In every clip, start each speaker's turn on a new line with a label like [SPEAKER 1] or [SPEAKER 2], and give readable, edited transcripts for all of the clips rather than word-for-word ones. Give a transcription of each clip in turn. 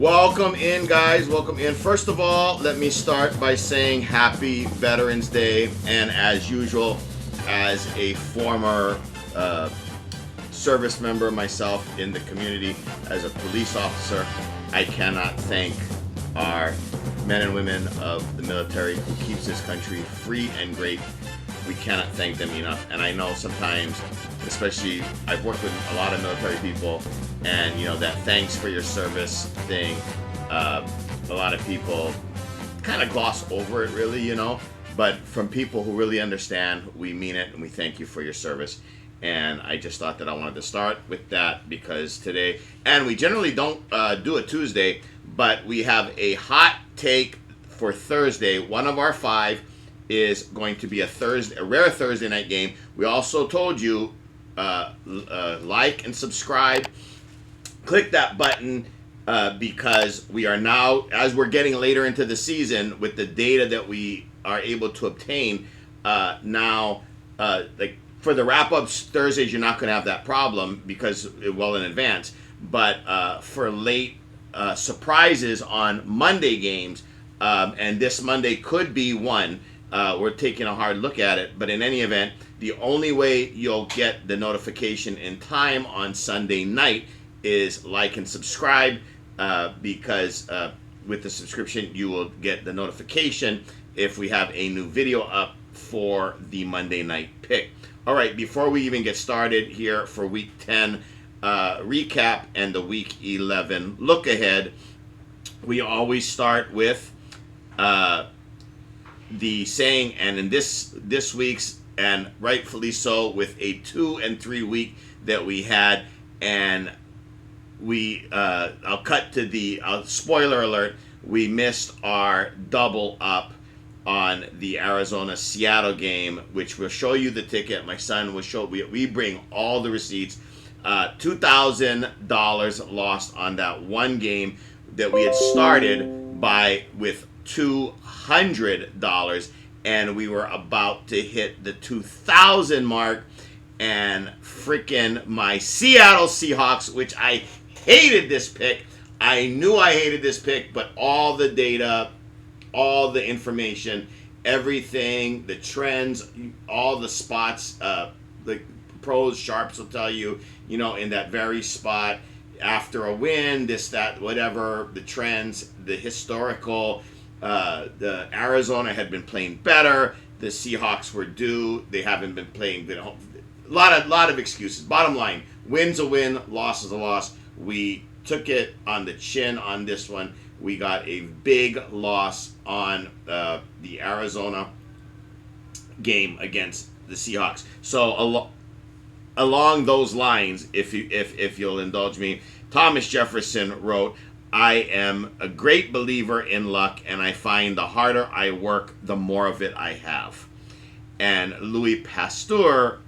[SPEAKER 1] Welcome in, guys. Welcome in. First of all, let me start by saying happy Veterans Day. And as usual, as a former service member myself in the community, as a police officer, I cannot thank our men and women of the military who keeps this country free and great. We cannot thank them enough. And I know sometimes, especially, I've worked with a lot of military people, and that thanks for your service thing, a lot of people kind of gloss over it, really. But from people who really understand, we mean it, and we thank you for your service. And I just thought that I wanted to start with that because today, and we generally don't do a Tuesday, but we have a hot take for Thursday. One of our five is going to be a rare Thursday night game. We also told you, like and subscribe. Click that button because we are now, as we're getting later into the season, with the data that we are able to obtain now, like for the wrap-ups Thursdays, you're not going to have that problem because well in advance. But for late surprises on Monday games, and this Monday could be one. We're taking a hard look at it, but in any event, the only way you'll get the notification in time on Sunday night is like and subscribe, because with the subscription, you will get the notification if we have a new video up for the Monday night pick. All right, before we even get started here for Week 10 recap and the Week 11 look ahead, we always start with the saying, and in this week's, and rightfully so, with a 2 and 3 week that we had, and we I'll cut to the spoiler alert, we missed our double up on the Arizona-Seattle game, which will show you the ticket. My son will show, we bring all the receipts. $2,000 lost on that one game that we had started with $200, and we were about to hit the 2,000 mark, and freaking my Seattle Seahawks, which I hated this pick. I knew I hated this pick, but all the data, all the information, everything, the trends, all the spots, the pros, sharps will tell you, in that very spot, after a win, this, that, whatever, the trends, the historical, the Arizona had been playing better. The Seahawks were due. They haven't been playing. A lot of excuses. Bottom line, win's a win, loss is a loss. We took it on the chin on this one. We got a big loss on the Arizona game against the Seahawks. So along those lines, if you'll indulge me, Thomas Jefferson wrote, "I am a great believer in luck, and I find the harder I work, the more of it I have." And Louis Pasteur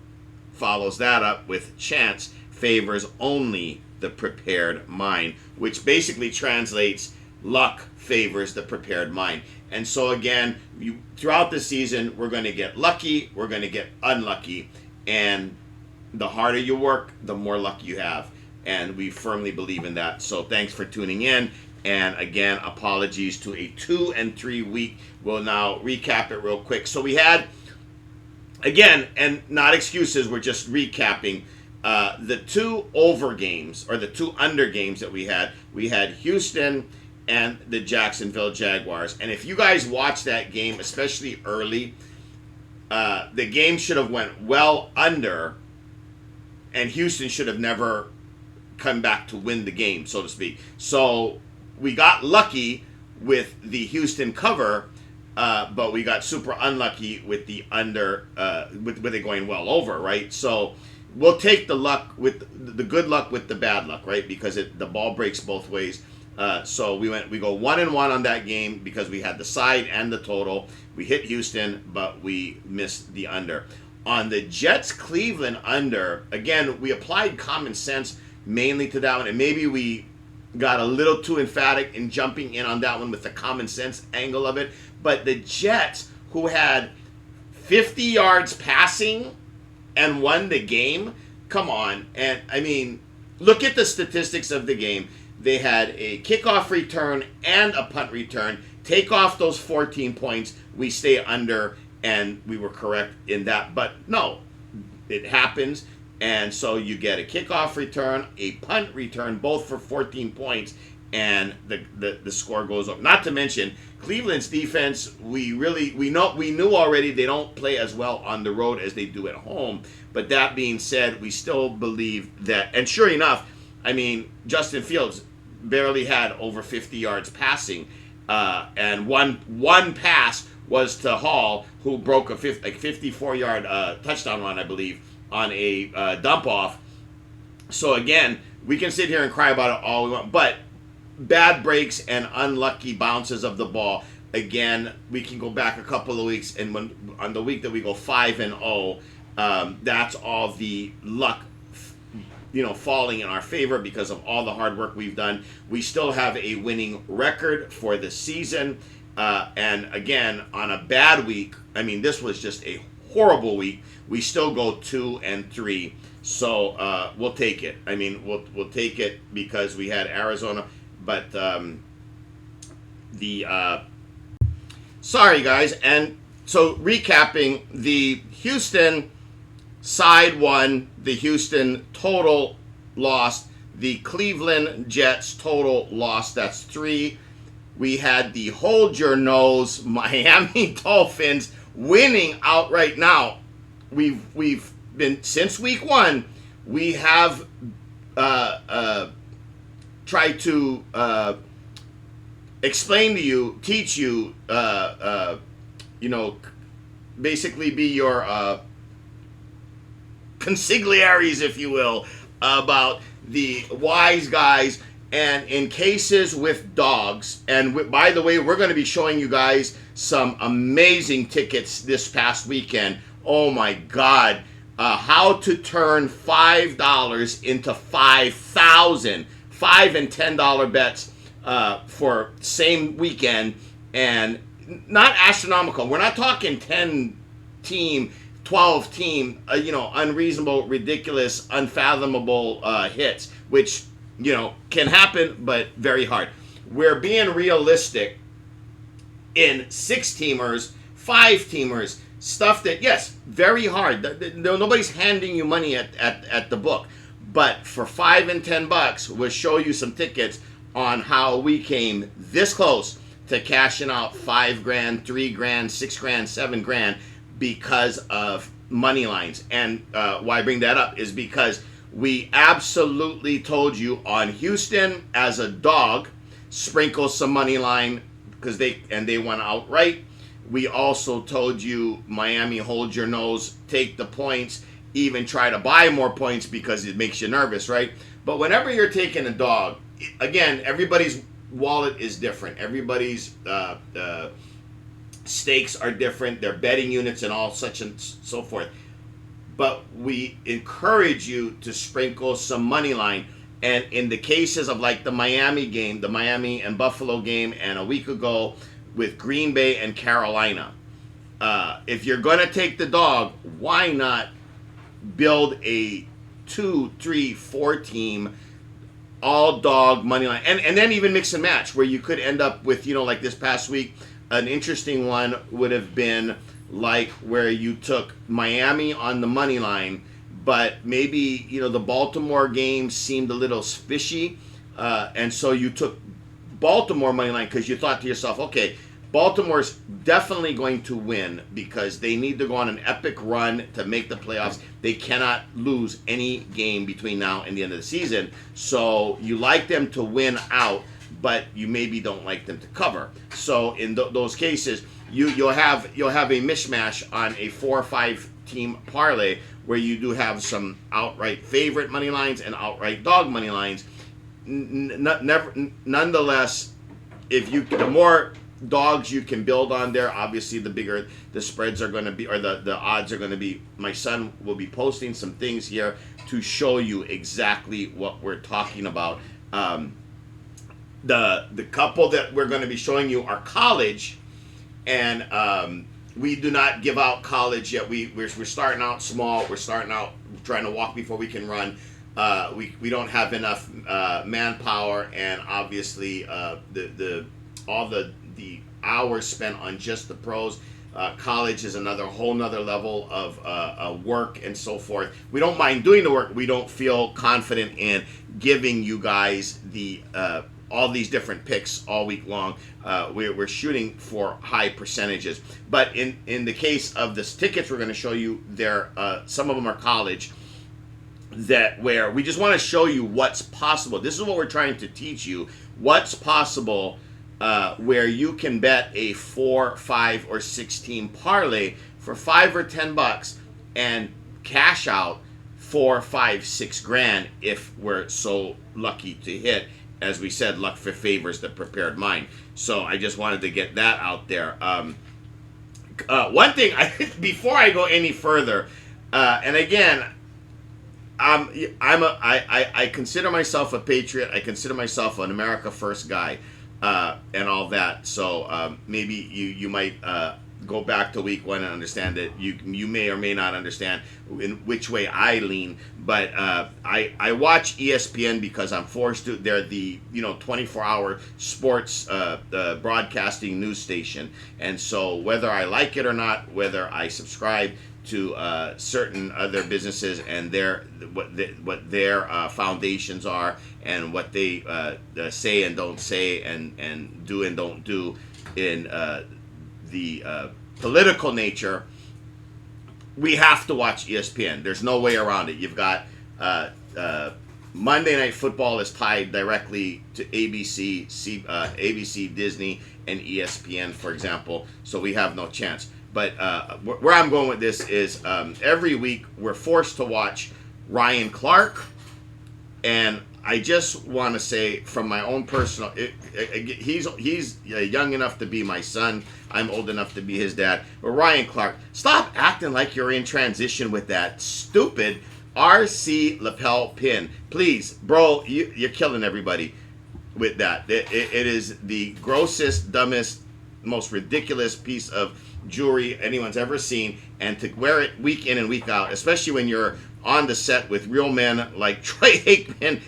[SPEAKER 1] follows that up with, "Chance favors only the prepared mind," which basically translates, luck favors the prepared mind. And so again, throughout the season, we're going to get lucky, we're going to get unlucky, and the harder you work, the more luck you have. And we firmly believe in that. So thanks for tuning in. And again, apologies to a 2 and 3 week. We'll now recap it real quick. So we had, again, and not excuses, we're just recapping the 2 over games, or the 2 under games that we had. We had Houston and the Jacksonville Jaguars. And if you guys watched that game, especially early, the game should have went well under, and Houston should have never come back to win the game, so to speak. So we got lucky with the Houston cover, but we got super unlucky with the under, with it going well over, right? So we'll take the luck with the good luck with the bad luck, right? Because the ball breaks both ways. So we go 1-1 on that game because we had the side and the total. We hit Houston, but we missed the under. On the Jets-Cleveland under, again, we applied common sense mainly to that one, and maybe we got a little too emphatic in jumping in on that one with the common sense angle of it. But the Jets, who had 50 yards passing and won the game, come on. And I mean, look at the statistics of the game. they had a kickoff return and a punt return. Take off those 14 points, we stay under, and we were correct in that. But no, it happens. And so you get a kickoff return, a punt return, both for 14 points, and the score goes up. Not to mention Cleveland's defense. We knew already they don't play as well on the road as they do at home. But that being said, we still believe that. And sure enough, I mean, Justin Fields barely had over 50 yards passing, and one pass was to Hall, who broke a 54-yard touchdown run, I believe, on a dump off. So again, we can sit here and cry about it all we want, but bad breaks and unlucky bounces of the ball. Again, we can go back a couple of weeks, and when on the week that we go 5-0, that's all the luck, falling in our favor because of all the hard work we've done. We still have a winning record for the season, and again, on a bad week, I mean, this was just a horrible week, we still go 2-3. So we'll take it. I mean, we'll take it because we had Arizona. But sorry guys, and so recapping, the Houston side won, the Houston total lost, the Cleveland Jets total lost. That's 3. We had the hold your nose Miami Dolphins winning outright. Now we've been, since week 1, we have try to explain to you, teach you, basically be your consigliaries, if you will, about the wise guys. And in cases with dogs, and by the way, we're going to be showing you guys some amazing tickets this past weekend. Oh my God. How to turn $5 into 5,000. $5 and $10 bets for same weekend, and not astronomical. We're not talking 10 team, 12 team, unreasonable, ridiculous, unfathomable hits, which can happen, but very hard. We're being realistic in 6-teamers, 5-teamers, stuff that, yes, very hard. Nobody's handing you money at the book. But for $5 and $10, we'll show you some tickets on how we came this close to cashing out $5 grand, $3 grand, $6 grand, $7 grand because of money lines. And why I bring that up is because we absolutely told you on Houston as a dog, sprinkle some money line because they went outright. We also told you Miami, hold your nose, take the points. Even try to buy more points because it makes you nervous, right? But whenever you're taking a dog, again, everybody's wallet is different. Everybody's stakes are different. Their betting units and all such and so forth. But we encourage you to sprinkle some money line. And in the cases of like the Miami game, the Miami and Buffalo game, and a week ago with Green Bay and Carolina, if you're going to take the dog, why not build a 2, 3, 4 team all dog money line, and then even mix and match, where you could end up with, like this past week, an interesting one would have been like where you took Miami on the money line, but maybe the Baltimore game seemed a little fishy, and so you took Baltimore money line because you thought to yourself, okay, Baltimore's definitely going to win because they need to go on an epic run to make the playoffs. They cannot lose any game between now and the end of the season. So you like them to win out, but you maybe don't like them to cover. So in those cases, you'll have a mishmash on a 4 or 5 team parlay where you do have some outright favorite money lines and outright dog money lines. Nonetheless, the more dogs you can build on there, obviously the bigger the spreads are going to be, or the odds are going to be. My son will be posting some things here to show you exactly what we're talking about. The couple that we're going to be showing you are college, and we do not give out college yet. We're starting out small. We're starting out trying to walk before we can run. we don't have enough manpower, and obviously the all the hours spent on just the pros. College is another whole nother level of work and so forth. We don't mind doing the work. We don't feel confident in giving you guys the all these different picks all week long. We're shooting for high percentages. But in the case of the tickets we're going to show you, there some of them are college, that where we just want to show you what's possible. This is what we're trying to teach you. What's possible where you can bet a 4, 5, or 6 team parlay for $5 or $10 and cash out 4, 5, 6 grand if we're so lucky to hit. As we said, luck favors the prepared mind. So I just wanted to get that out there. One thing, before I go any further, and again, I consider myself a patriot. I consider myself an America First guy, and all that. So maybe you might go back to week 1 and understand that you may or may not understand in which way I lean. But I watch ESPN because I'm forced to. They're the 24-hour sports broadcasting news station, and so whether I like it or not, whether I subscribe to certain other businesses and what their foundations are and what they say and don't say and do and don't do in the political nature, we have to watch ESPN. There's no way around it. You've got Monday Night Football is tied directly to ABC, ABC, Disney, and ESPN, for example, so we have no chance. But where I'm going with this is every week we're forced to watch Ryan Clark, and I just want to say from my own personal, he's young enough to be my son. I'm old enough to be his dad. But Ryan Clark, stop acting like you're in transition with that stupid RC lapel pin. Please, bro, you're killing everybody with that. It is the grossest, dumbest, most ridiculous piece of jewelry anyone's ever seen, and to wear it week in and week out, especially when you're on the set with real men like Troy Aikman,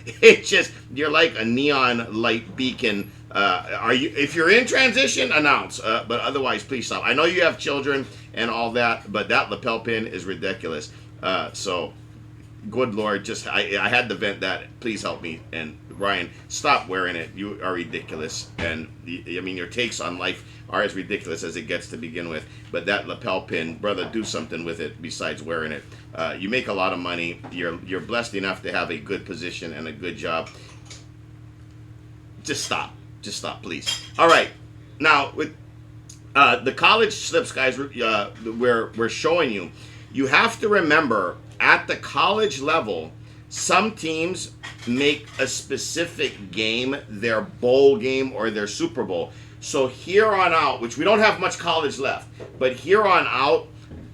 [SPEAKER 1] you're like a neon light beacon. If you're in transition, announce, but otherwise please stop. I know you have children and all that, but that lapel pin is ridiculous. So good Lord, I had to vent that. Please help me. And Ryan, stop wearing it. You are ridiculous. And I mean, your takes on life are as ridiculous as it gets to begin with. But that lapel pin, brother, do something with it besides wearing it. You make a lot of money. You're blessed enough to have a good position and a good job. Just stop, please. All right. Now with the college slips, guys, we're showing you. You have to remember, at the college level, some teams make a specific game their bowl game or their Super Bowl. So here on out, which we don't have much college left, but here on out,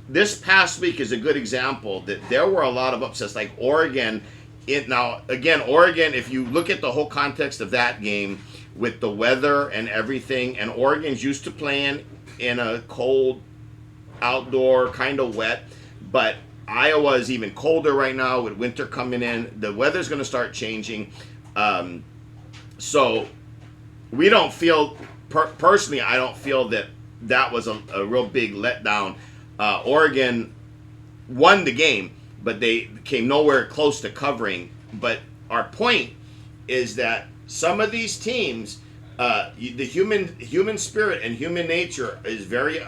[SPEAKER 1] this past week is a good example that there were a lot of upsets, like Oregon. Oregon, if you look at the whole context of that game with the weather and everything, and Oregon's used to playing in a cold, outdoor, kind of wet, but Iowa is even colder right now with winter coming in. The weather's going to start changing. So we don't feel, personally, I don't feel that was a real big letdown. Oregon won the game, but they came nowhere close to covering. But our point is that some of these teams, the human spirit and human nature is very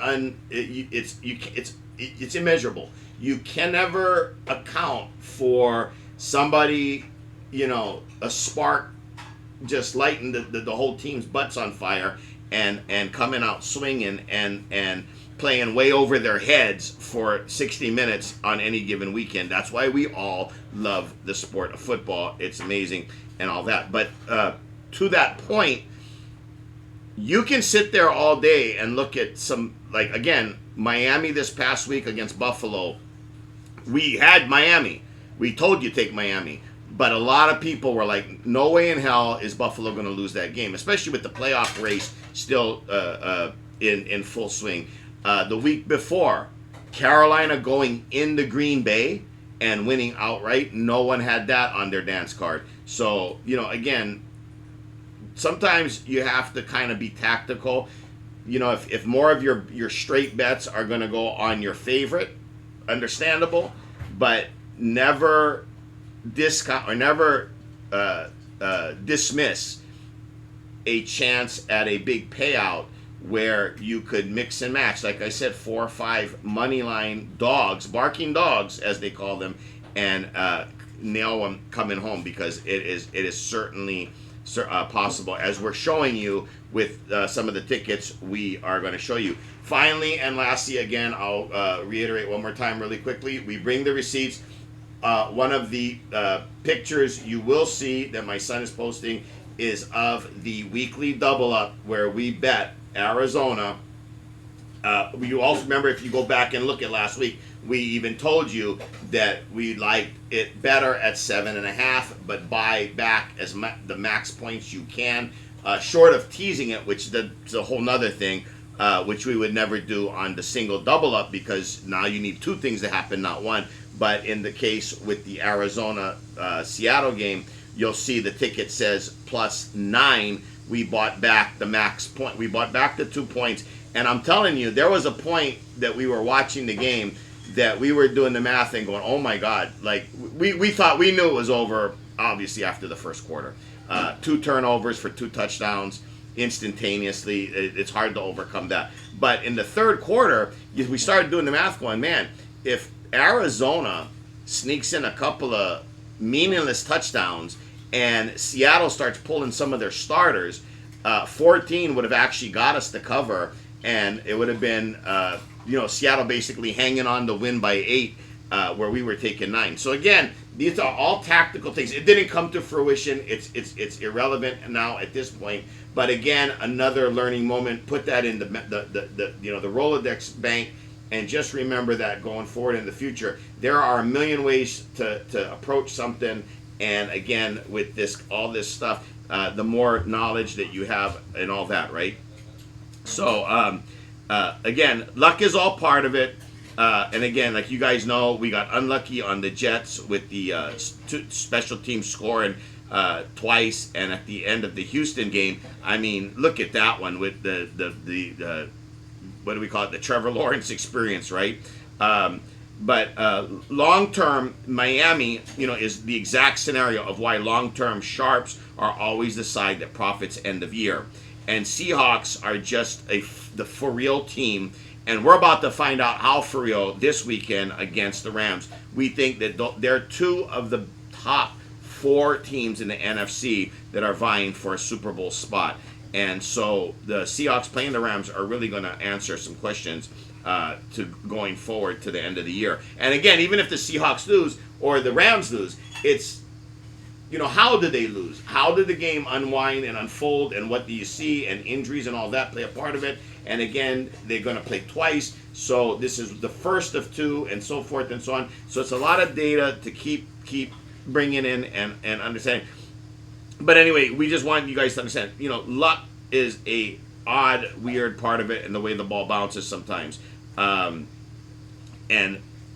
[SPEAKER 1] it's immeasurable. You can never account for somebody, a spark just lighting the whole team's butts on fire and coming out swinging and playing way over their heads for 60 minutes on any given weekend. That's why we all love the sport of football. It's amazing and all that. But to that point, you can sit there all day and look at some, like, again, Miami this past week against Buffalo. We had Miami. We told you take Miami. But a lot of people were like, no way in hell is Buffalo going to lose that game, especially with the playoff race still in full swing. The week before, Carolina going into Green Bay and winning outright. No one had that on their dance card. So, again, sometimes you have to kind of be tactical. If more of your straight bets are going to go on your favorite, understandable, but never discount or never dismiss a chance at a big payout where you could mix and match, like I said, 4 or 5 money line dogs, barking dogs as they call them, and nail them coming home, because it is certainly possible, as we're showing you with some of the tickets we are going to show you. Finally and lastly, again, I'll reiterate one more time really quickly. We bring the receipts. One of the pictures you will see that my son is posting is of the weekly double up where we bet Arizona. You also remember, if you go back and look at last week, we even told you that we liked it better at 7.5, but buy back as the max points you can, short of teasing it, which is a whole nother thing, which we would never do on the single double up, because now you need 2 things to happen, not one. But in the case with the Arizona Seattle game, you'll see the ticket says +9. We bought back the max point. We bought back the 2 points. And I'm telling you, there was a point that we were watching the game that we were doing the math and going, oh my God. Like, we thought we knew it was over, obviously, after the first quarter. 2 turnovers for 2 touchdowns instantaneously. It's hard to overcome that. But in the third quarter, we started doing the math going, man, if Arizona sneaks in a couple of meaningless touchdowns and Seattle starts pulling some of their starters, 14 would have actually got us the cover, and it would have been Seattle basically hanging on to win by 8, where we were taking 9. So again, these are all tactical things. It didn't come to fruition. It's irrelevant now at this point. But again, another learning moment. Put that in the Rolodex bank. And just remember that going forward in the future, there are a million ways to approach something. And again, with all this stuff, the more knowledge that you have and all that, right? So again, luck is all part of it. And again, like you guys know, we got unlucky on the Jets with the special teams scoring twice, and at the end of the Houston game, I mean, look at that one with the what do we call it? The Trevor Lawrence experience, right? But long-term, Miami, is the exact scenario of why long-term sharps are always the side that profits end of year. And Seahawks are just the for real team. And we're about to find out how for real this weekend against the Rams. We think that they're 2 of the top 4 teams in the NFC that are vying for a Super Bowl spot. And so the Seahawks playing the Rams are really going to answer some questions to going forward to the end of the year. And again, even if the Seahawks lose or the Rams lose, it's, how did they lose? How did the game unwind and unfold, and what do you see? And injuries and all that play a part of it. And again, they're going to play twice. So this is the first of 2, and so forth and so on. So it's a lot of data to keep bringing in and understanding. But anyway, we just want you guys to understand, luck is a odd, weird part of it, and the way the ball bounces sometimes. And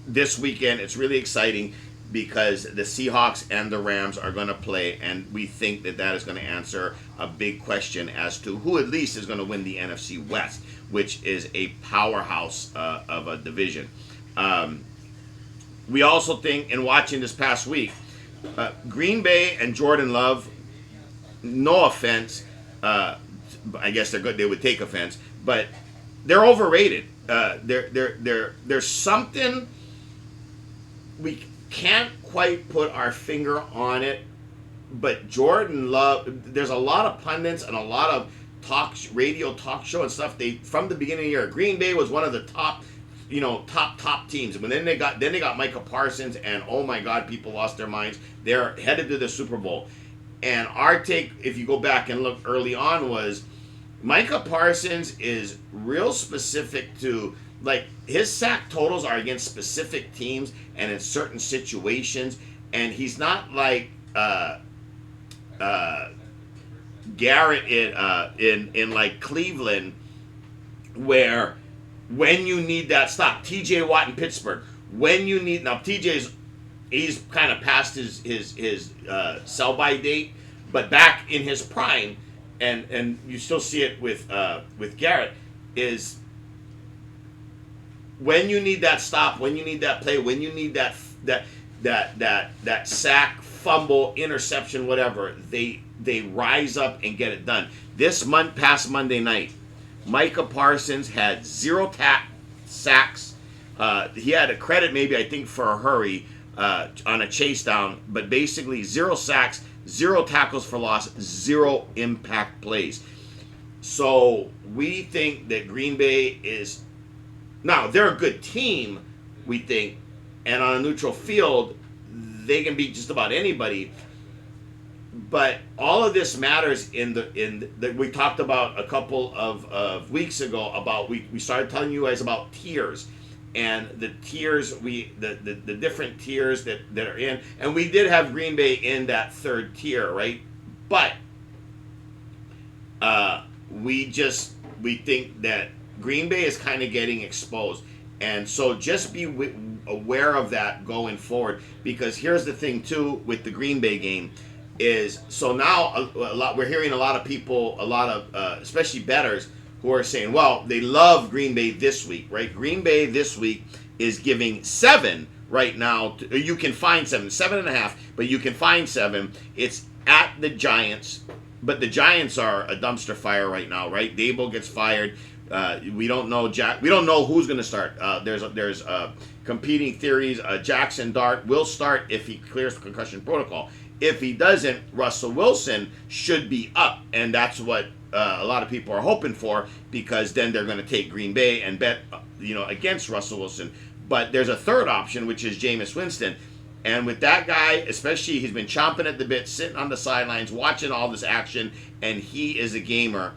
[SPEAKER 1] this weekend, it's really exciting because the Seahawks and the Rams are going to play, and we think that is going to answer a big question as to who at least is going to win the NFC West, which is a powerhouse of a division. We also think, in watching this past week, Green Bay and Jordan Love, no offense, I guess they're good. They would take offense, but they're overrated. There's something we can't quite put our finger on it, but Jordan Love. There's a lot of pundits and a lot of radio talk show and stuff. They from the beginning of the year, Green Bay was one of the top teams. But then they got Micah Parsons, and oh my God, people lost their minds. They're headed to the Super Bowl. And our take, if you go back and look early on, was Micah Parsons is real specific to, like, his sack totals are against specific teams and in certain situations, and he's not like Garrett in like Cleveland, where when you need that stop, TJ Watt in Pittsburgh, when you need, now TJ's he's kind of past his sell by date, but back in his prime, and you still see it with Garrett, is when you need that stop, when you need that play, when you need that sack, fumble, interception, whatever, they rise up and get it done. This past Monday night, Micah Parsons had 0 sacks. He had a credit maybe, I think, for a hurry on a chase down, but basically 0 sacks, 0 tackles for loss, 0 impact plays. So we think that Green Bay is, now they're a good team, we think, and on a neutral field, they can beat just about anybody. But all of this matters in the we talked about a couple of weeks ago about we started telling you guys about tiers, and the tiers the different tiers that are in, and we did have Green Bay in that third tier, right? But we think that Green Bay is kind of getting exposed, and so just be aware of that going forward, because here's the thing too with the Green Bay game is, so now we're hearing a lot of people, a lot of especially bettors, who are saying, well, they love Green Bay this week, right? Green Bay this week is giving 7 right now. You can find 7.5, but you can find 7. It's at the Giants, but the Giants are a dumpster fire right now, right? Dable gets fired. We don't know We don't know who's going to start. There's competing theories. Jackson Dart will start if he clears the concussion protocol. If he doesn't, Russell Wilson should be up, and that's what a lot of people are hoping for, because then they're going to take Green Bay and bet against Russell Wilson. But there's a third option, which is Jameis Winston. And with that guy, especially, he's been chomping at the bit, sitting on the sidelines, watching all this action, and he is a gamer.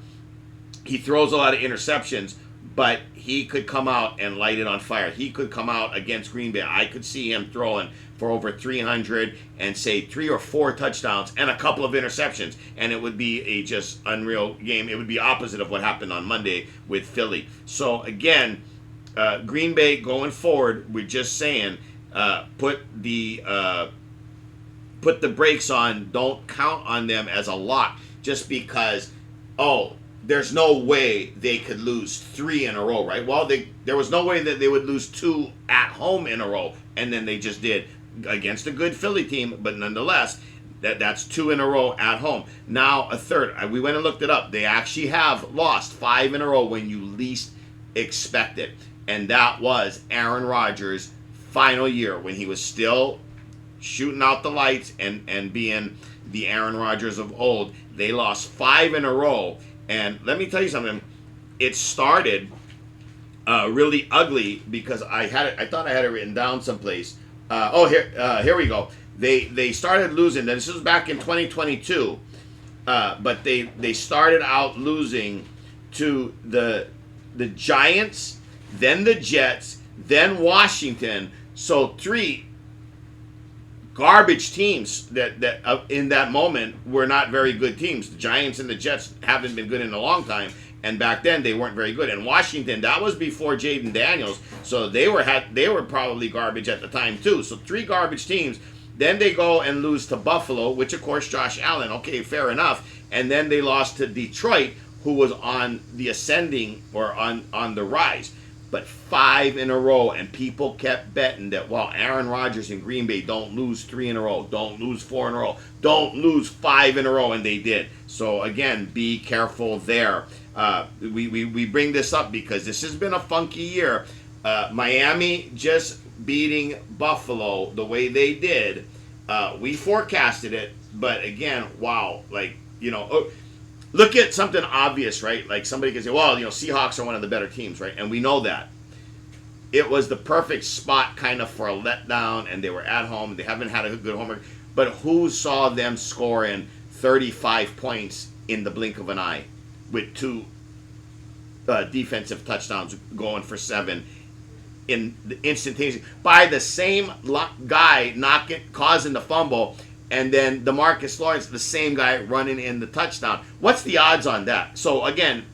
[SPEAKER 1] He throws a lot of interceptions, but he could come out and light it on fire. He could come out against Green Bay. I could see him throwing for over 300 and say 3 or 4 touchdowns and a couple of interceptions, and it would be a just unreal game. It would be opposite of what happened on Monday with Philly. So again, Green Bay going forward, we're just saying, put the brakes on. Don't count on them as a lock just because, there's no way they could lose 3 in a row, right? Well, there was no way that they would lose 2 at home in a row, and then they just did against a good Philly team, but nonetheless, that's 2 in a row at home. Now a third. We went and looked it up. They actually have lost 5 in a row when you least expect it, and that was Aaron Rodgers' final year when he was still shooting out the lights and being the Aaron Rodgers of old. They lost 5 in a row. And let me tell you something. It started really ugly because I thought I had it written down someplace. Here we go. They started losing. This was back in 2022, but they started out losing to the Giants, then the Jets, then Washington. So 3 garbage teams that in that moment were not very good teams. The Giants and the Jets haven't been good in a long time, and back then they weren't very good. And Washington, that was before Jaden Daniels, so they were probably garbage at the time too. So 3 garbage teams. Then they go and lose to Buffalo, which of course Josh Allen. Okay, fair enough. And then they lost to Detroit, who was on the ascending or on the rise. But 5 in a row, and people kept betting that, well, Aaron Rodgers and Green Bay don't lose 3 in a row, don't lose 4 in a row, don't lose 5 in a row, and they did. So again, be careful there. We bring this up because this has been a funky year. Miami just beating Buffalo the way they did. We forecasted it, but again, wow, look at something obvious, right? Like somebody can say, well, Seahawks are one of the better teams, right? And we know that. It was the perfect spot kind of for a letdown, and they were at home. They haven't had a good homework. But who saw them scoring 35 points in the blink of an eye with 2 defensive touchdowns going for 7 in the instantaneous by the same guy causing the fumble, and then DeMarcus Lawrence, the same guy, running in the touchdown. What's the odds on that? So again,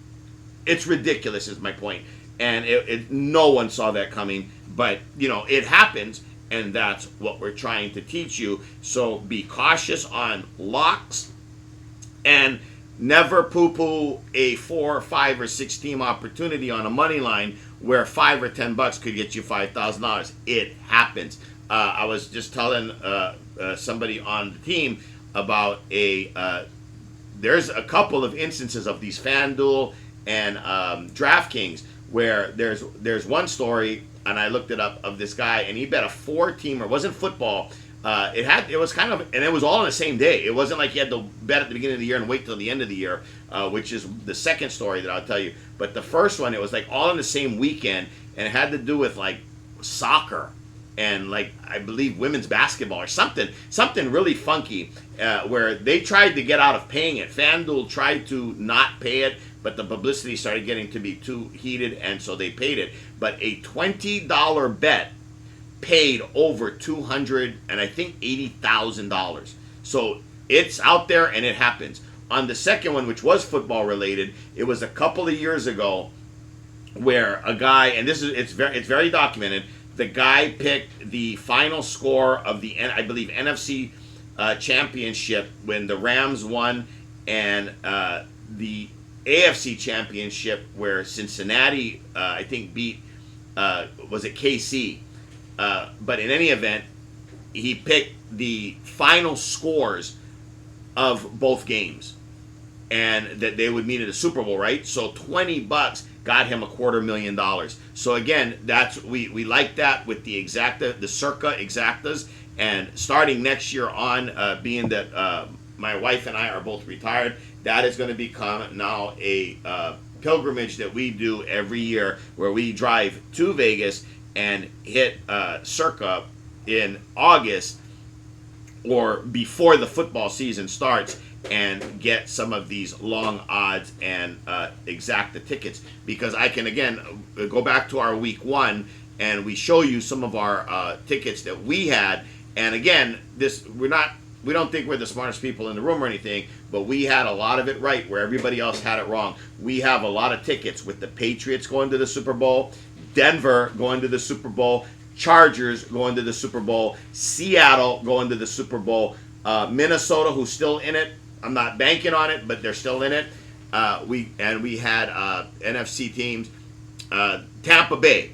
[SPEAKER 1] it's ridiculous is my point. And no one saw that coming. But, it happens. And that's what we're trying to teach you. So be cautious on locks, and never poo-poo a 4, 5, or 6 team opportunity on a money line where $5 or $10 could get you $5,000. It happens. I was just telling somebody on the team about there's a couple of instances of these FanDuel and DraftKings where there's one story, and I looked it up, of this guy, and he bet a 4-teamer. It wasn't football. It was kind of, and it was all on the same day. It wasn't like you had to bet at the beginning of the year and wait till the end of the year, which is the second story that I'll tell you. But the first one, it was like all in the same weekend, and it had to do with like soccer and like I believe women's basketball or something really funky, where they tried to get out of paying it. FanDuel tried to not pay it, but the publicity started getting to be too heated, and so they paid it. But a $20 bet paid over $200 and I think $80,000. So it's out there and it happens. On the second one, which was football related, it was a couple of years ago where a guy, and it's very documented. The guy picked the final score of the I believe NFC championship when the Rams won, and the AFC championship where Cincinnati I think beat was it KC. But in any event, he picked the final scores of both games, and that they would meet at the Super Bowl, right? So $20 got him $250,000. So again, that's we like that with the exacta, the circa exactas, and starting next year on, being that my wife and I are both retired, that is going to become now a pilgrimage that we do every year, where we drive to Vegas and hit circa in August or before the football season starts, and get some of these long odds and exacta tickets. Because I can again go back to our week 1 and we show you some of our tickets that we had. And again, we don't think we're the smartest people in the room or anything, but we had a lot of it right where everybody else had it wrong. We have a lot of tickets with the Patriots going to the Super Bowl, Denver going to the Super Bowl, Chargers going to the Super Bowl, Seattle going to the Super Bowl, Minnesota, who's still in it. I'm not banking on it, but they're still in it. We had NFC teams, Tampa Bay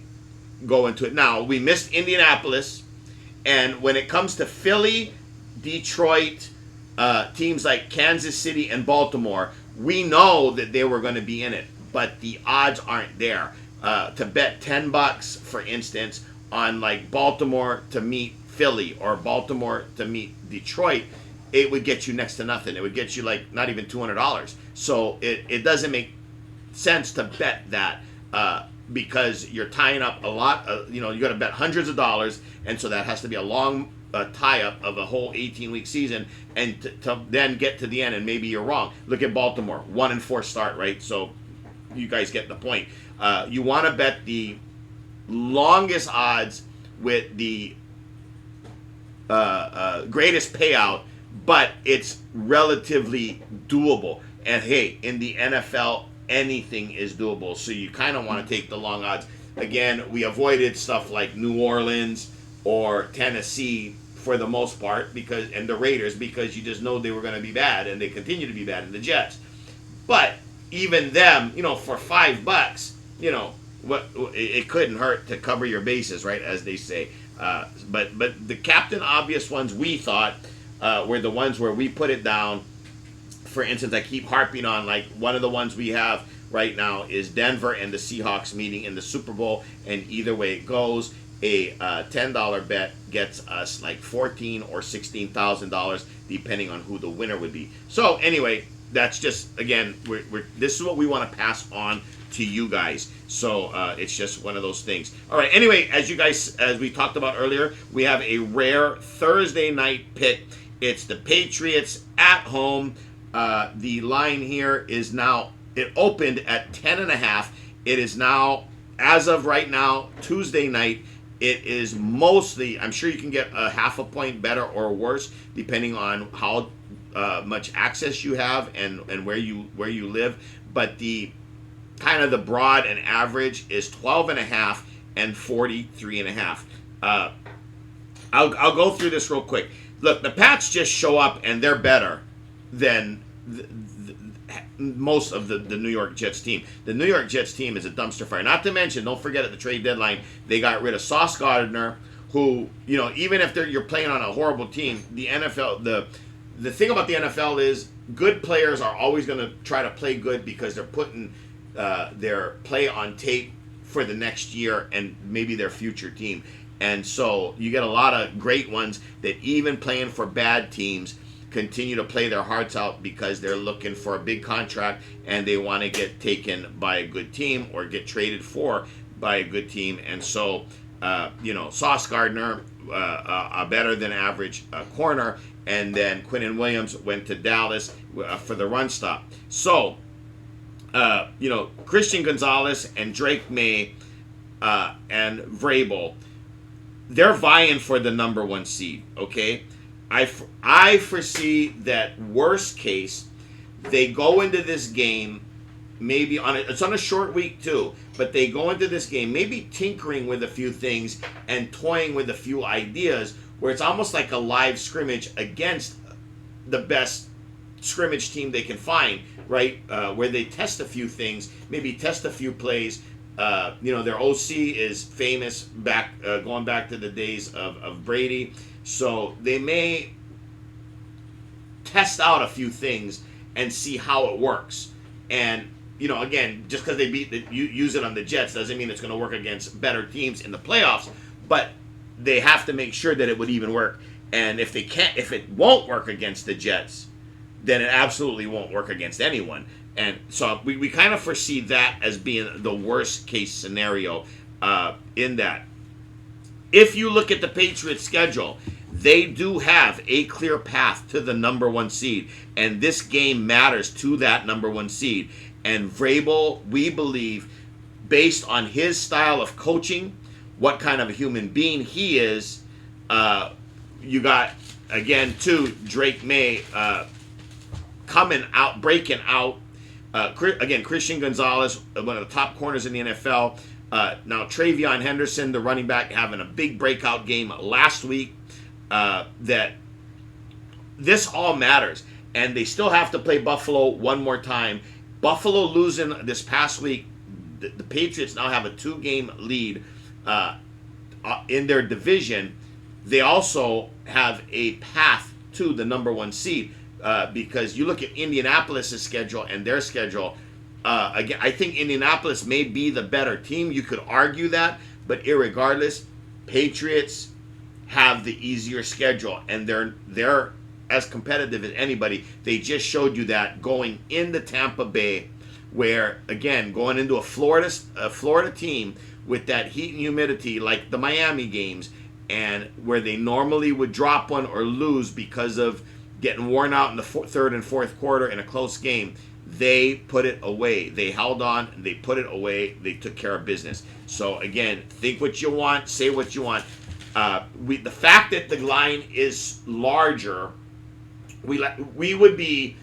[SPEAKER 1] going to it. Now, we missed Indianapolis, and when it comes to Philly, Detroit, teams like Kansas City and Baltimore, we know that they were going to be in it, but the odds aren't there. To bet $10, for instance, on like Baltimore to meet Philly or Baltimore to meet Detroit, it would get you next to nothing. It would get you like not even $200. So it doesn't make sense to bet that, because you're tying up a lot. You got to bet hundreds of dollars, and so that has to be a long tie-up of a whole 18-week season, and to then get to the end, and maybe you're wrong. Look at Baltimore, 1-4 start, right? So you guys get the point. You want to bet the longest odds with the greatest payout, but it's relatively doable. And hey, in the NFL, anything is doable. So you kind of want to take the long odds. Again, we avoided stuff like New Orleans or Tennessee for the most part, and the Raiders, because you just know they were going to be bad, and they continue to be bad, and the Jets. But even them, for $5, it couldn't hurt to cover your bases, right, as they say. But the Captain Obvious ones we thought were the ones where we put it down. For instance, I keep harping on, like, one of the ones we have right now is Denver and the Seahawks meeting in the Super Bowl, and either way it goes, a $10 bet gets us like $14,000 or $16,000, depending on who the winner would be. So anyway, that's just, again, this is what we want to pass on to you guys. So it's just one of those things. All right. Anyway, as we talked about earlier, we have a rare Thursday night pick. It's the Patriots at home. The line here is now, it opened at 10.5. It is now, as of right now, Tuesday night. It is mostly, I'm sure you can get a half a point better or worse, depending on how much access you have and where you live. But the kind of the broad and average is 12.5 and 43.5. I'll go through this real quick. Look, the Pats just show up and they're better than most of the New York Jets team. The New York Jets team is a dumpster fire. Not to mention, don't forget at the trade deadline, they got rid of Sauce Gardner, who, even if you're playing on a horrible team, the NFL, the thing about the NFL is good players are always going to try to play good because they're putting their play on tape for the next year and maybe their future team. And so you get a lot of great ones that even playing for bad teams continue to play their hearts out because they're looking for a big contract and they want to get taken by a good team or get traded for by a good team. And so, Sauce Gardner, a better than average corner, and then Quinnen Williams went to Dallas for the run stop. So, Christian Gonzalez and Drake May and Vrabel, they're vying for the number 1 seed, okay? I foresee that worst case, they go into this game maybe it's on a short week too, but they go into this game maybe tinkering with a few things and toying with a few ideas where it's almost like a live scrimmage against the best scrimmage team they can find, right? Where they test a few things, maybe test a few plays. Their OC is famous going back to the days of Brady. So they may test out a few things and see how it works. And, again, just because they use it on the Jets doesn't mean it's going to work against better teams in the playoffs. But they have to make sure that it would even work. And if it won't work against the Jets, then it absolutely won't work against anyone. And so we kind of foresee that as being the worst case scenario in that. If you look at the Patriots' schedule, they do have a clear path to the number 1 seed. And this game matters to that number 1 seed. And Vrabel, we believe, based on his style of coaching, what kind of a human being he is, you got, again, Drake May breaking out. Again, Christian Gonzalez, one of the top corners in the NFL. Now, Travion Henderson, the running back, having a big breakout game last week. That this all matters. And they still have to play Buffalo one more time. Buffalo losing this past week, the Patriots now have a 2-game lead in their division. They also have a path to the number 1 seed. Because you look at Indianapolis' schedule and their schedule, again, I think Indianapolis may be the better team. You could argue that, but irregardless, Patriots have the easier schedule, and they're as competitive as anybody. They just showed you that going into Tampa Bay, where again going into a Florida team with that heat and humidity, like the Miami games, and where they normally would drop one or lose because of getting worn out in the third and fourth quarter in a close game. They put it away. They held on. They put it away. They took care of business. So again, think what you want, say what you want. The fact that the line is larger, we would be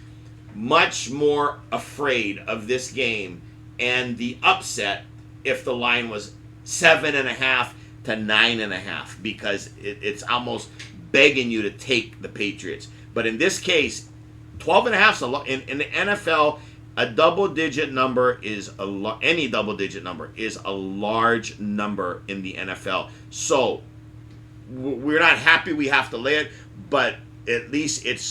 [SPEAKER 1] much more afraid of this game and the upset if the line was 7.5 to 9.5, because it's almost begging you to take the Patriots. But in this case, 12.5 is a lot. In the NFL, a double-digit number is any double-digit number is a large number in the NFL. So we're not happy we have to lay it, but at least it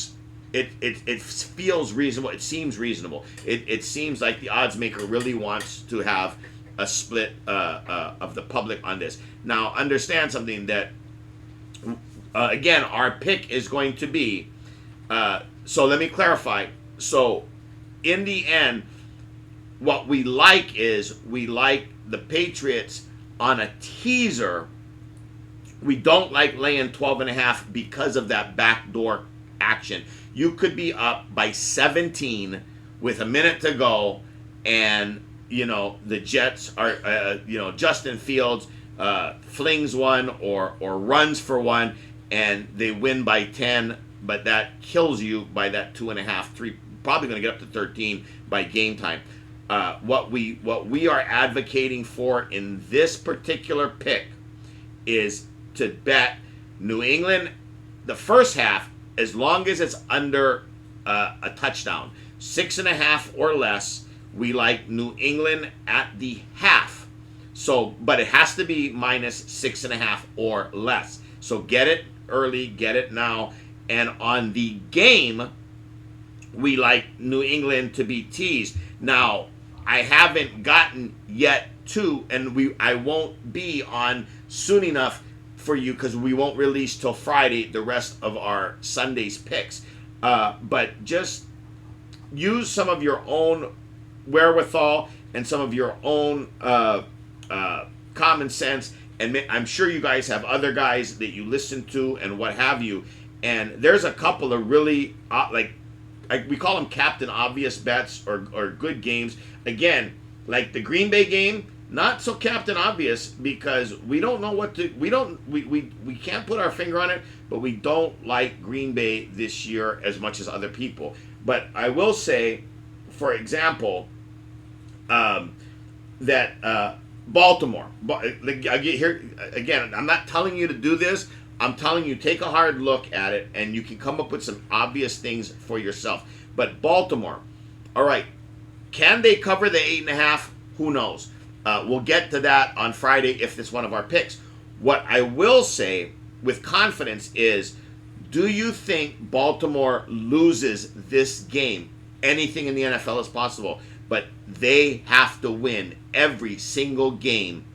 [SPEAKER 1] feels reasonable. It seems reasonable. It seems like the odds maker really wants to have a split of the public on this. Now, understand something that again, our pick is going to be. So let me clarify. So in the end, what we like is we like the Patriots on a teaser. We don't like laying 12.5 because of that backdoor action. You could be up by 17 with a minute to go, and the Jets are Justin Fields flings one or runs for one, and they win by 10, but that kills you by that 2.5, 3, probably going to get up to 13 by game time. What we are advocating for in this particular pick is to bet New England, the first half, as long as it's under a touchdown, 6.5 or less, we like New England at the half. So, but it has to be minus 6.5 or less. So get it early, get it now. And on the game, we like New England to be teased. Now, I haven't gotten yet to, and I won't be on soon enough for you because we won't release till Friday the rest of our Sunday's picks. But just use some of your own wherewithal and some of your own common sense. And I'm sure you guys have other guys that you listen to and what have you. And there's a couple of really like we call them Captain Obvious bets or good games. Again, like the Green Bay game, not so Captain Obvious because we don't know what to. We can't put our finger on it, but we don't like Green Bay this year as much as other people. But I will say, for example, that Baltimore. I get here again. I'm not telling you to do this. I'm telling you, take a hard look at it, and you can come up with some obvious things for yourself. But Baltimore, all right, can they cover the 8.5? Who knows? We'll get to that on Friday if it's one of our picks. What I will say with confidence is, do you think Baltimore loses this game? Anything in the NFL is possible, but they have to win every single game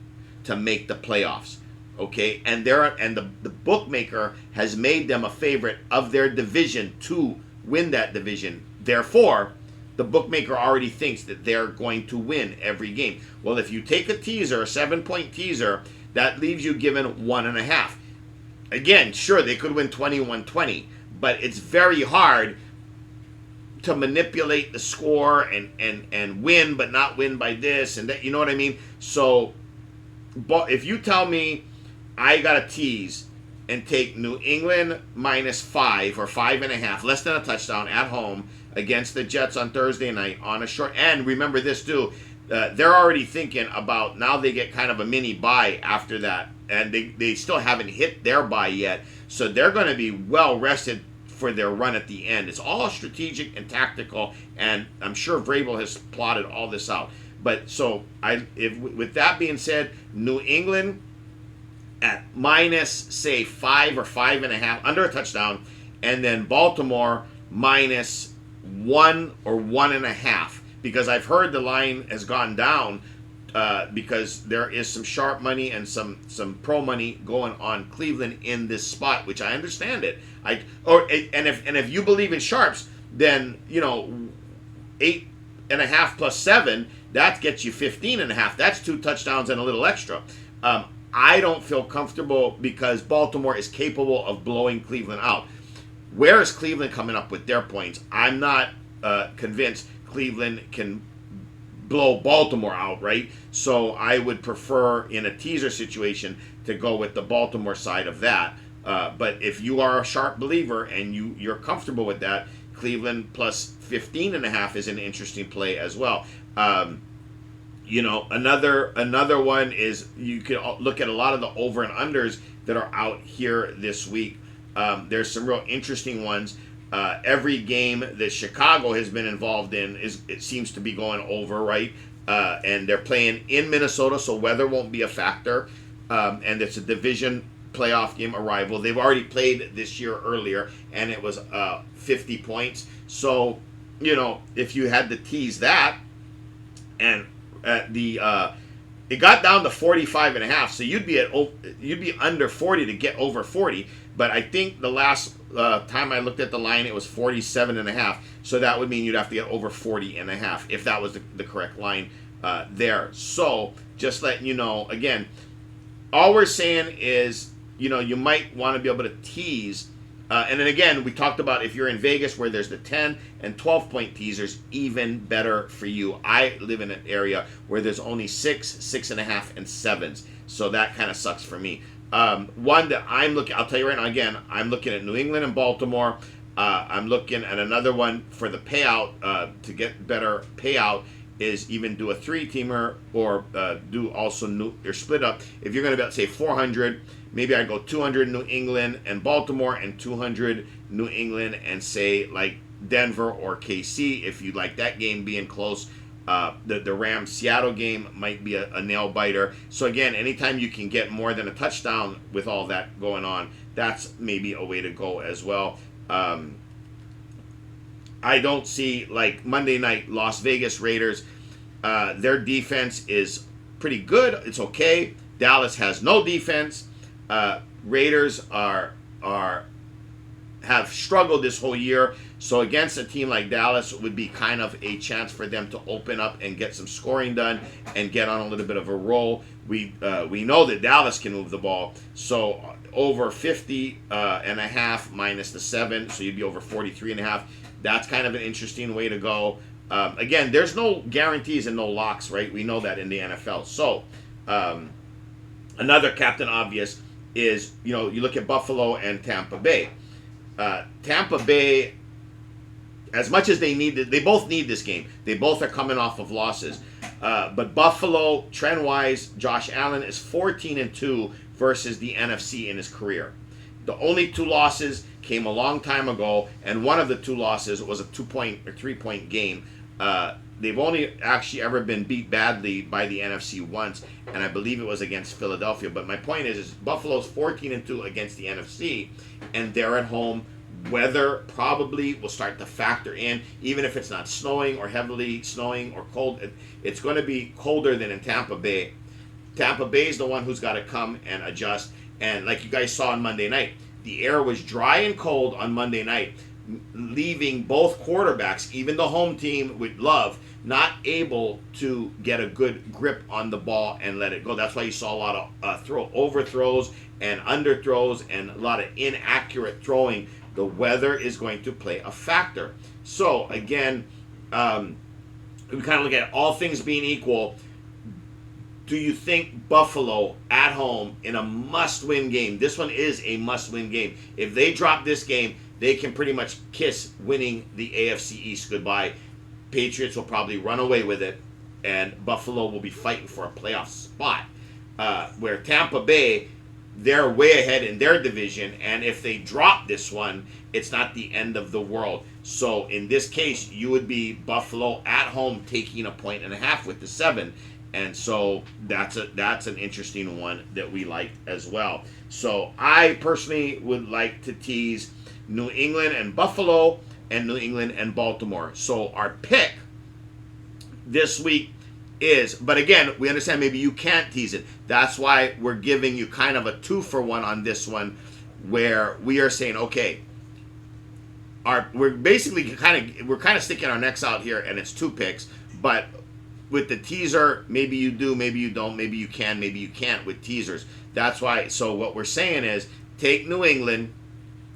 [SPEAKER 1] to make the playoffs. Okay, and the bookmaker has made them a favorite of their division to win that division. Therefore, the bookmaker already thinks that they're going to win every game. Well, if you take a teaser, a 7-point teaser, that leaves you given 1.5. Again, sure, they could win 21-20, but it's very hard to manipulate the score and win, but not win by this and that. You know what I mean? So, but if you tell me I got to tease and take New England minus 5 or 5.5, less than a touchdown at home against the Jets on Thursday night on a short. And remember this too, they're already thinking about now they get kind of a mini bye after that, and they still haven't hit their bye yet, so they're going to be well rested for their run at the end. It's all strategic and tactical, and I'm sure Vrabel has plotted all this out. But so with that being said, New England at minus, say, 5 or 5.5, under a touchdown, and then Baltimore minus 1 or 1.5, because I've heard the line has gone down because there is some sharp money and some pro money going on Cleveland in this spot, which I understand it. And if you believe in sharps, then 8.5 plus 7, that gets you 15.5. That's 2 touchdowns and a little extra. I don't feel comfortable because Baltimore is capable of blowing Cleveland out. Where is Cleveland coming up with their points? I'm not convinced Cleveland can blow Baltimore out, right? So I would prefer in a teaser situation to go with the Baltimore side of that. But if you are a sharp believer and you're comfortable with that, Cleveland plus 15.5 is an interesting play as well. Another one is you can look at a lot of the over and unders that are out here this week. There's some real interesting ones. Every game that Chicago has been involved in it seems to be going over, right? And they're playing in Minnesota, so weather won't be a factor. And it's a division playoff game arrival. They've already played this year earlier, and it was 50 points. So, if you had to tease that, and it got down to 45.5, so you'd be under 40 to get over 40. But I think the last time I looked at the line, it was 47.5. So that would mean you'd have to get over 40.5 if that was the correct line there. So just letting you know, again, all we're saying is, you might want to be able to tease. And then again, we talked about if you're in Vegas where there's the 10 and 12 point teasers, even better for you. I live in an area where there's only 6, 6.5, and 7s. So that kind of sucks for me. One that I'm looking, I'll tell you right now, again, I'm looking at New England and Baltimore. I'm looking at another one for the payout, to get better payout, is even do a 3-teamer or do also or split up. If you're going to bet, say, 400, maybe I'd go 200 New England and Baltimore and 200 New England and say like Denver or KC if you like that game being close. The Rams Seattle game might be a nail biter. So again, anytime you can get more than a touchdown with all that going on, that's maybe a way to go as well. I don't see like Monday night Las Vegas Raiders. Their defense is pretty good. It's okay. Dallas has no defense. Raiders have struggled this whole year. So against a team like Dallas would be kind of a chance for them to open up and get some scoring done and get on a little bit of a roll. We know that Dallas can move the ball. So over 50 and a half minus the 7, so you'd be over 43 and a half. That's kind of an interesting way to go. Again, there's no guarantees and no locks, right? We know that in the NFL. So another Captain Obvious is, you look at Buffalo and Tampa Bay. Tampa Bay, as much as they both need this game. They both are coming off of losses. But Buffalo, trend-wise, Josh Allen is 14-2 versus the NFC in his career. The only 2 losses came a long time ago, and one of the 2 losses was a 2-point or 3-point game. They've only actually ever been beat badly by the NFC once, and I believe it was against Philadelphia. But my point is Buffalo's 14-2 against the NFC, and they're at home. Weather probably will start to factor in, even if it's not snowing or heavily snowing or cold. It's going to be colder than in Tampa Bay. Tampa Bay is the one who's got to come and adjust. And like you guys saw on Monday night, the air was dry and cold on Monday night, leaving both quarterbacks, even the home team with Love, not able to get a good grip on the ball and let it go. That's why you saw a lot of overthrows and underthrows and a lot of inaccurate throwing. The weather is going to play a factor. So again, we kind of look at all things being equal. Do you think Buffalo at home in a must-win game? This one is a must-win game. If they drop this game, they can pretty much kiss winning the AFC East goodbye. Patriots will probably run away with it, and Buffalo will be fighting for a playoff spot. Where Tampa Bay, they're way ahead in their division, and if they drop this one, it's not the end of the world. So in this case, you would be Buffalo at home taking 1.5 with the 7. And so that's an interesting one that we like as well. So I personally would like to tease New England and Buffalo and New England and Baltimore. So our pick this week is, but again, we understand maybe you can't tease it. That's why we're giving you kind of a 2-for-1 on this one, where we are saying, okay, we're basically kind of sticking our necks out here, and it's 2 picks, but with the teaser, maybe you do, maybe you don't, maybe you can, maybe you can't with teasers. That's why, so what we're saying is take New England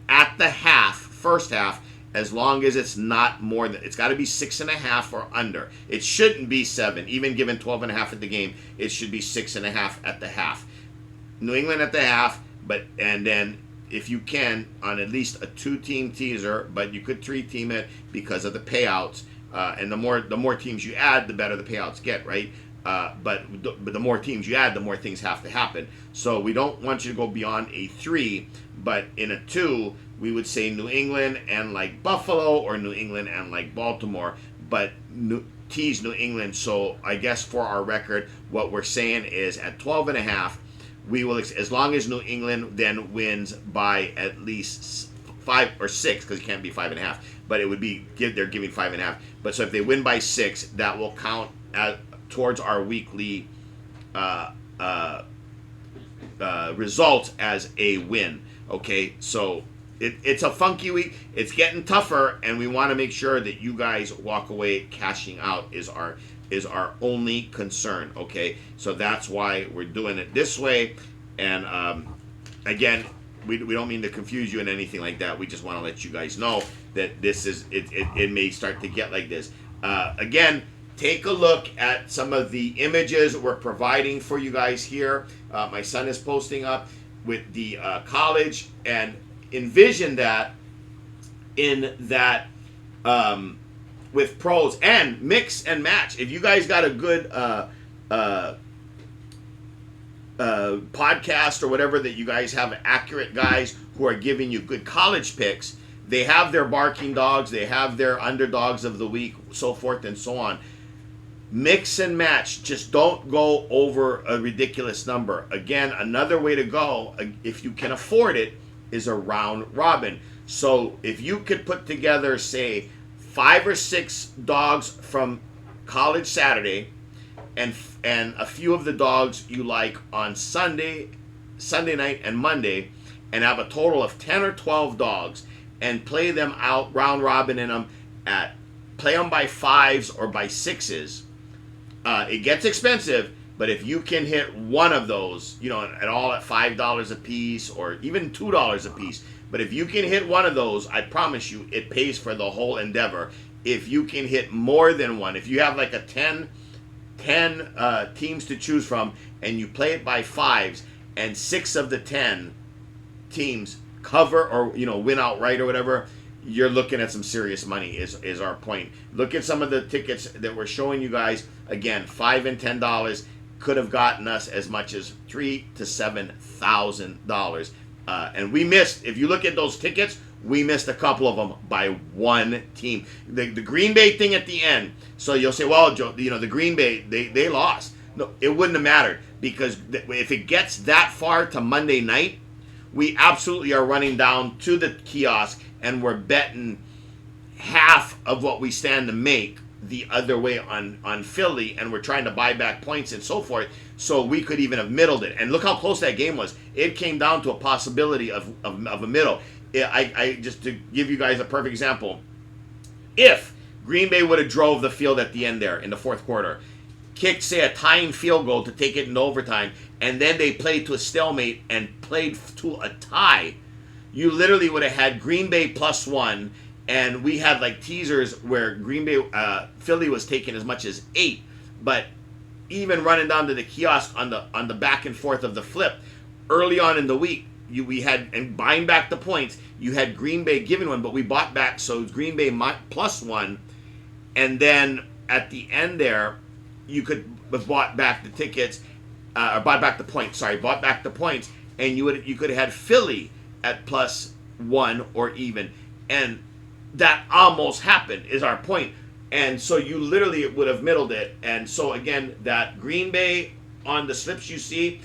[SPEAKER 1] at the first half, as long as it's not more than, it's got to be 6.5 or under. It shouldn't be 7. Even given 12.5 at the game, it should be 6.5 at the half. New England at the half, and then if you can, on at least a 2-team teaser, but you could 3-team it because of the payouts. And the more teams you add, the better the payouts get, right? But the more teams you add, the more things have to happen. So we don't want you to go beyond a 3, but in a 2, we would say New England and like Buffalo, or New England and like Baltimore, but tease New England. So I guess for our record, what we're saying is at 12.5, we will, as long as New England then wins by at least 5 or 6, because it can't be 5.5, but it would be, they're giving 5.5. But so if they win by 6, that will count towards our weekly results as a win. Okay, so it's a funky week. It's getting tougher, and we want to make sure that you guys walk away cashing out is our only concern. Okay, so that's why we're doing it this way. And again, we don't mean to confuse you in anything like that. We just want to let you guys know that this is it may start to get like this. Again, take a look at some of the images we're providing for you guys here. My son is posting up with the college, and envision that in that with pros, and mix and match. If you guys got a good podcast or whatever that you guys have accurate guys who are giving you good college picks. They have their barking dogs, they have their underdogs of the week, so forth and so on. Mix and match. Just don't go over a ridiculous number. Again, another way to go, if you can afford it, is a round robin. So if you could put together, say, 5 or 6 dogs from College Saturday, and a few of the dogs you like on Sunday night and Monday, and have a total of 10 or 12 dogs, and play them out round robin in them play them by 5s or by 6s. It gets expensive, but if you can hit one of those, at all at $5 a piece or even $2 a piece, but if you can hit one of those, I promise you, it pays for the whole endeavor. If you can hit more than one, if you have like a 10 teams to choose from, and you play it by 5s, and 6 of the 10 teams cover or win outright or whatever, you're looking at some serious money. Is our point. Look at some of the tickets that we're showing you guys. Again, $5 and $10 could have gotten us as much as $3,000 to $7,000. And we missed. If you look at those tickets, we missed a couple of them by one team. The Green Bay thing at the end. So you'll say, well, Joe, the Green Bay, they lost. No, it wouldn't have mattered, because if it gets that far to Monday night, we absolutely are running down to the kiosk and we're betting half of what we stand to make the other way on Philly, and we're trying to buy back points and so forth, so we could even have middled it. And look how close that game was. It came down to a possibility of a middle. I just to give you guys a perfect example, if Green Bay would have drove the field at the end there in the fourth quarter, kicked, say, a tying field goal to take it into overtime, and then they played to a stalemate and played to a tie, you literally would have had Green Bay +1, and we had like teasers where Philly was taking as much as 8, but even running down to the kiosk on the back and forth of the flip early on in the week, we had, and buying back the points, you had Green Bay giving one, but we bought back, so Green Bay +1, and then at the end there, you could have bought back the tickets, or bought back the points, and you could have had Philly at +1 or even, and that almost happened, is our point. And so you literally would have middled it. And so again, that Green Bay on the slips you see,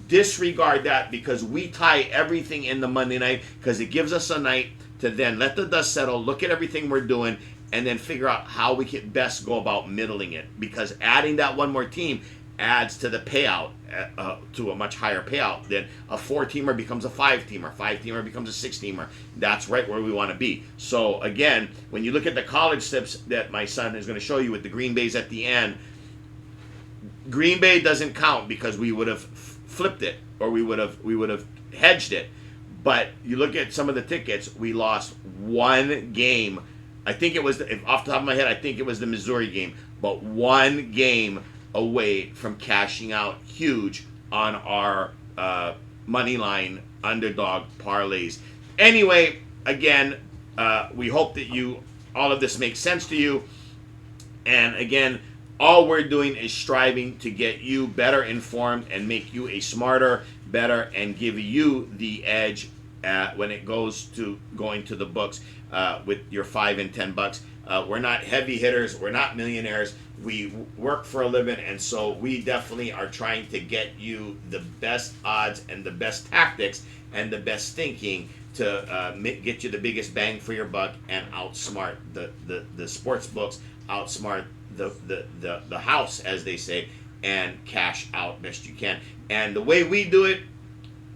[SPEAKER 1] disregard that, because we tie everything in the Monday night, because it gives us a night to then let the dust settle, look at everything we're doing, and then figure out how we can best go about middling it. Because adding that one more team adds to the payout, to a much higher payout. Then a 4-teamer becomes a 5-teamer, 5-teamer becomes a 6-teamer. That's right where we want to be. So again, when you look at the college slips that my son is going to show you with the Green Bays at the end, Green Bay doesn't count because we would have flipped it, or we would have hedged it. But you look at some of the tickets, we lost one game. I think it was, off the top of my head, I think it was the Missouri game, but one game away from cashing out huge on our money line underdog parlays. Anyway, again, we hope that all of this makes sense to you. And again, all we're doing is striving to get you better informed and make you a smarter, better, and give you the edge when it goes to going to the books with your $5 and $10. We're not heavy hitters. We're not millionaires. We work for a living, and so we definitely are trying to get you the best odds and the best tactics and the best thinking to get you the biggest bang for your buck and outsmart the sports books, outsmart the house, as they say, and cash out best you can. And the way we do it,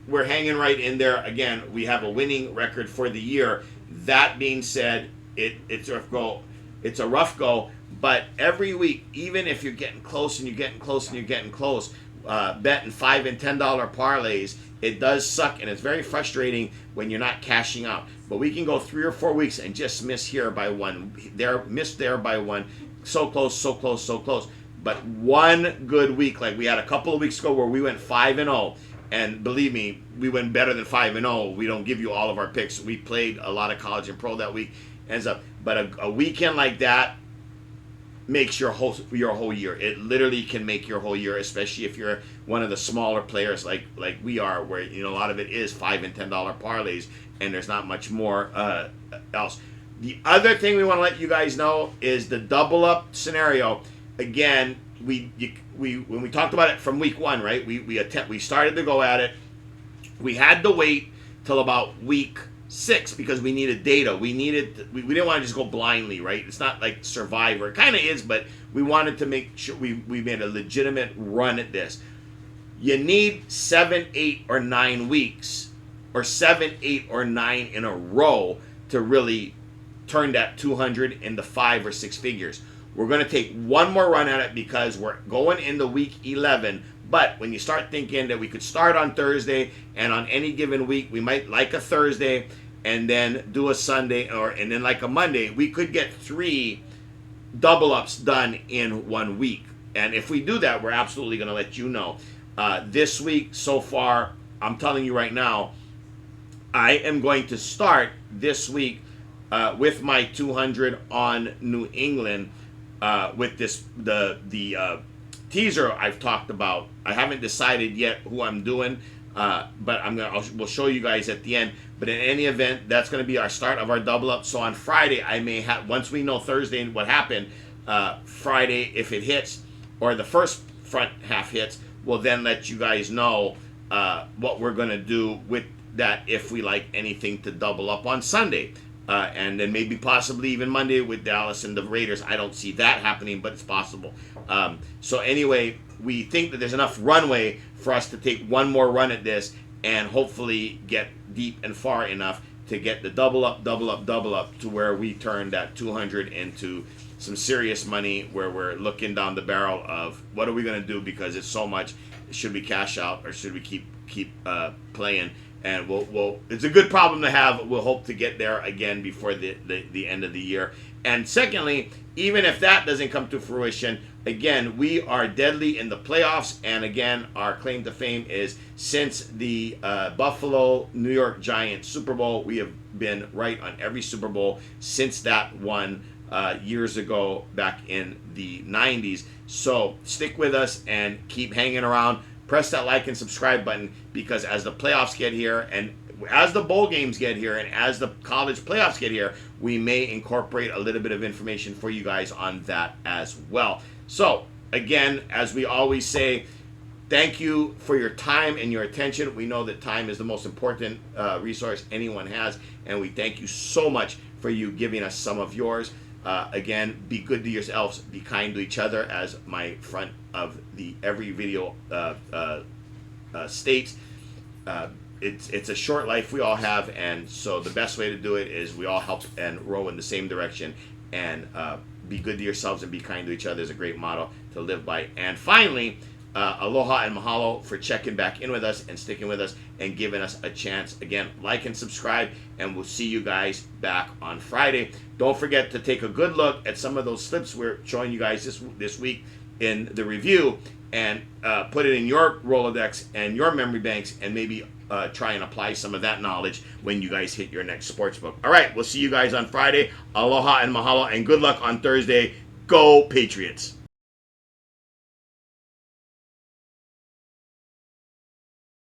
[SPEAKER 1] we're hanging right in there. Again, we have a winning record for the year. That being said, it's a rough go, but every week, even if you're getting close and you're getting close and you're getting close, betting $5 and $10 parlays, it does suck, and it's very frustrating when you're not cashing out. But we can go 3 or 4 weeks and just miss here by one, miss there by one, so close, so close, so close. But one good week, like we had a couple of weeks ago where we went 5-0, and believe me, we went better than 5-0. We don't give you all of our picks. We played a lot of college and pro that week, ends up. But a weekend like that, makes your whole year. It literally can make your whole year, especially if you're one of the smaller players like we are, where a lot of it is $5 and $10 parlays, and there's not much more else. The other thing we want to let you guys know is the double up scenario. Again, we when we talked about it from week one, right? We started to go at it. We had to wait till about week 6 because we needed data. We didn't want to just go blindly, right? It's not like Survivor. It kind of is, but we wanted to make sure we made a legitimate run at this. You need 7, 8, or 9 weeks, or 7, 8, or 9 in a row to really turn that 200 into 5 or 6 figures. We're going to take one more run at it because we're going into week 11. But when you start thinking that we could start on Thursday, and on any given week we might like a Thursday and then do a Sunday, and then like a Monday, we could get 3 double ups done in 1 week. And if we do that, we're absolutely going to let you know. This week so far, I'm telling you right now, I am going to start this week with my 200 on New England with the teaser I've talked about. I haven't decided yet who I'm doing, but we'll show you guys at the end. But in any event, that's going to be our start of our double up. So on Friday, I may have, once we know Thursday and what happened, Friday, if it hits, or the first front half hits, we'll then let you guys know what we're going to do with that if we like anything to double up on Sunday. And then maybe possibly even Monday with Dallas and the Raiders. I don't see that happening, but it's possible. So anyway, we think that there's enough runway for us to take one more run at this and hopefully get deep and far enough to get the double up to where we turn that 200 into some serious money, where we're looking down the barrel of what are we going to do, because it's so much. Should we cash out or should we keep playing? And we'll it's a good problem to have. We'll hope to get there again before the end of the year. And secondly, even if that doesn't come to fruition, again, we are deadly in the playoffs. And again, our claim to fame is since the Buffalo New York Giants Super Bowl, we have been right on every Super Bowl since that one years ago back in the 90s. So stick with us and keep hanging around. Press that like and subscribe button, because as the playoffs get here, and as the bowl games get here, and as the college playoffs get here, we may incorporate a little bit of information for you guys on that as well. So, again, as we always say, thank you for your time and your attention. We know that time is the most important resource anyone has, and we thank you so much for you giving us some of yours. Again, be good to yourselves, be kind to each other, as my front of every video states. It's a short life we all have, and so the best way to do it is we all help and row in the same direction. And be good to yourselves and be kind to each other is a great motto to live by. And finally, aloha and mahalo for checking back in with us and sticking with us and giving us a chance. Again, like and subscribe, and we'll see you guys back on Friday. Don't forget to take a good look at some of those slips we're showing you guys this week in the review, and put it in your Rolodex and your memory banks, and maybe try and apply some of that knowledge when you guys hit your next sportsbook. All right, we'll see you guys on Friday. Aloha and mahalo, and good luck on Thursday. Go Patriots!